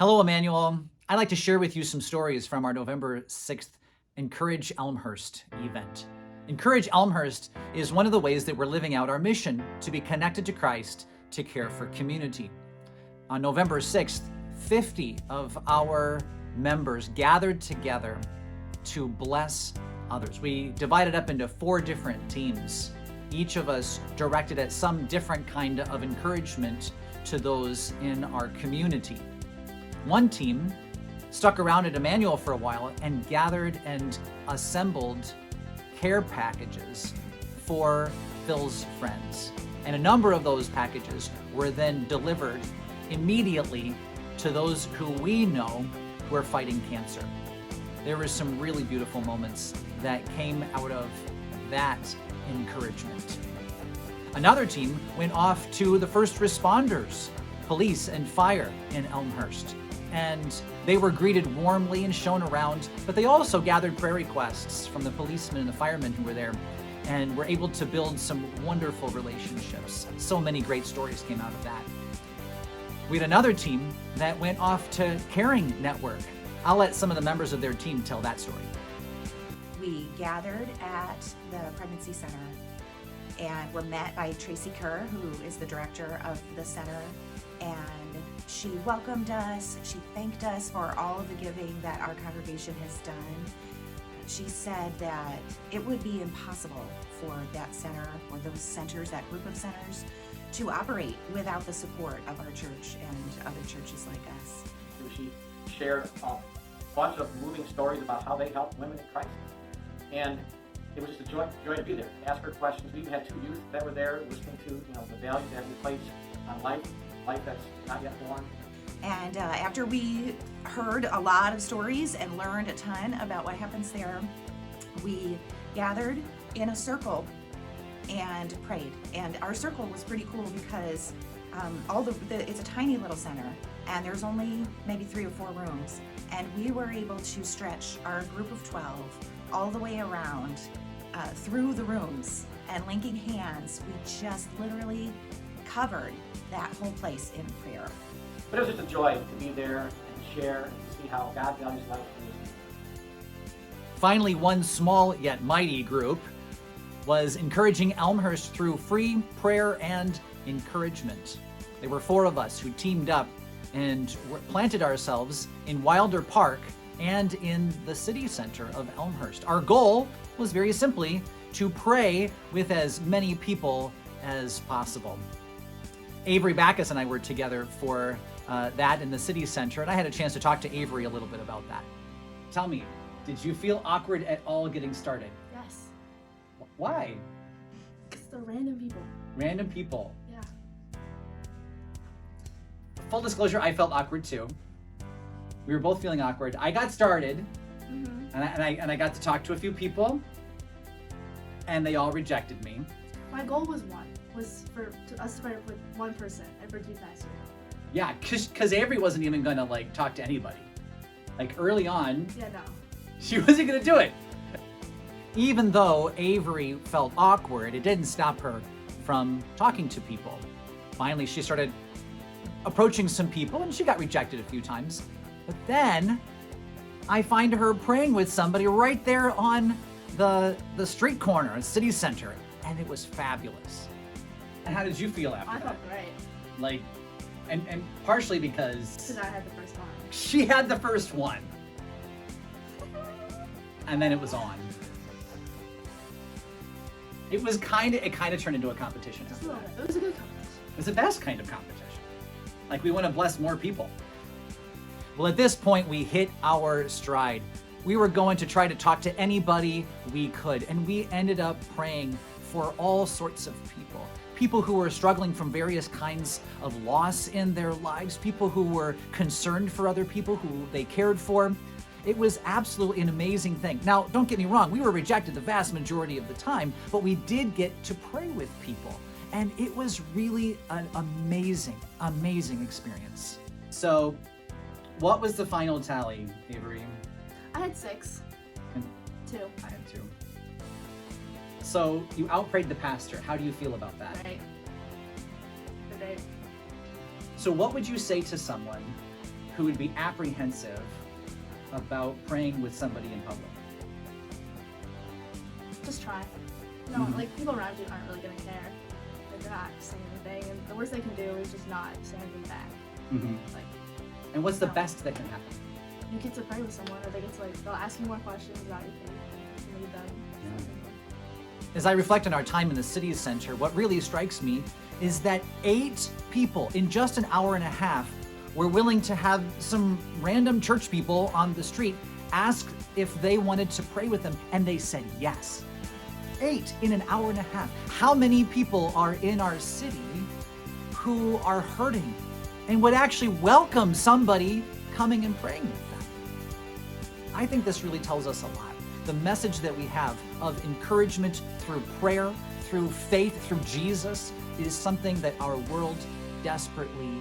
Hello, Immanuel. I'd like to share with you some stories from our November 6th Encourage Elmhurst event. Encourage Elmhurst is one of the ways that we're living out our mission to be connected to Christ, to care for community. On November 6th, 50 of our members gathered together to bless others. We divided up into 4 different teams, each of us directed at some different kind of encouragement to those in our community. One team stuck around at Immanuel for a while and gathered and assembled care packages for Phil's friends. And a number of those packages were then delivered immediately to those who we know who are fighting cancer. There were some really beautiful moments that came out of that encouragement. Another team went off to the first responders, police and fire in Elmhurst. And they were greeted warmly and shown around, but they also gathered prayer requests from the policemen and the firemen who were there and were able to build some wonderful relationships. So many great stories came out of that. We had another team that went off to Caring Network. I'll let some of the members of their team tell that story. We gathered at the pregnancy center and were met by Tracy Kerr, who is the director of the center, and she welcomed us. She thanked us for all of the giving that our congregation has done. She said that it would be impossible for that center or those centers, that group of centers, to operate without the support of our church and other churches like us. She shared a bunch of moving stories about how they helped women in Christ. And it was just a joy to be there, ask her questions. We even had 2 youth that were there listening to the values that we place on life that's not yet born. And after we heard a lot of stories and learned a ton about what happens there, we gathered in a circle and prayed. And our circle was pretty cool because it's a tiny little center, and there's only maybe 3 or 4 rooms. And we were able to stretch our group of 12 all the way around through the rooms, and linking hands, we just literally covered that whole place in prayer. But it was just a joy to be there and share and to see how God values life. Finally, one small yet mighty group was encouraging Elmhurst through free prayer and encouragement. There were 4 of us who teamed up and planted ourselves in Wilder Park and in the city center of Elmhurst. Our goal was very simply to pray with as many people as possible. Avery Backus and I were together for that in the city center, and I had a chance to talk to Avery a little bit about that. Tell me, did you feel awkward at all getting started? Yes. Why? Because they're random people. Random people. Yeah. Full disclosure, I felt awkward too. We were both feeling awkward. I got started, and I got to talk to a few people, and they all rejected me. My goal was for us to pray with one person and for you faster. Yeah, because Avery wasn't even gonna talk to anybody. Early on, Yeah, no. she wasn't gonna do it. Even though Avery felt awkward, it didn't stop her from talking to people. Finally, she started approaching some people, and she got rejected a few times. But then I find her praying with somebody right there on the street corner, city center, and it was fabulous. And how did you feel after I that? felt great. And partially because Because I had the first one. she had the first one. And then it was on. It kind of turned into a competition. Just a little bit. It was a good competition. It was the best kind of competition. We want to bless more people. Well, at this point, we hit our stride. We were going to try to talk to anybody we could, and we ended up praying for all sorts of people. People who were struggling from various kinds of loss in their lives, people who were concerned for other people who they cared for. It was absolutely an amazing thing. Now, don't get me wrong, we were rejected the vast majority of the time, but we did get to pray with people. And it was really an amazing, amazing experience. So, what was the final tally, Avery? I had 6. And 2. I had 2. So, you outprayed the pastor. How do you feel about that? Right. Great. So what would you say to someone who would be apprehensive about praying with somebody in public? Just try. No, Mhm. like people around you aren't really gonna care if you're not saying anything, and the worst they can do is just not say anything back. Like, And what's the No. best that can happen? you get to pray with someone, or they get to they'll ask you more questions about your faith and lead them. As I reflect on our time in the city center, what really strikes me is that 8 people in just an hour and a half were willing to have some random church people on the street ask if they wanted to pray with them, and they said yes. 8 in an hour and a half. How many people are in our city who are hurting and would actually welcome somebody coming and praying with them? I think this really tells us a lot. The message that we have of encouragement through prayer, through faith, through Jesus is something that our world desperately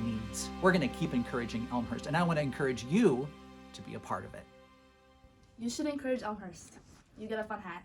needs. We're going to keep encouraging Elmhurst, and I want to encourage you to be a part of it. You should encourage Elmhurst. You get a fun hat.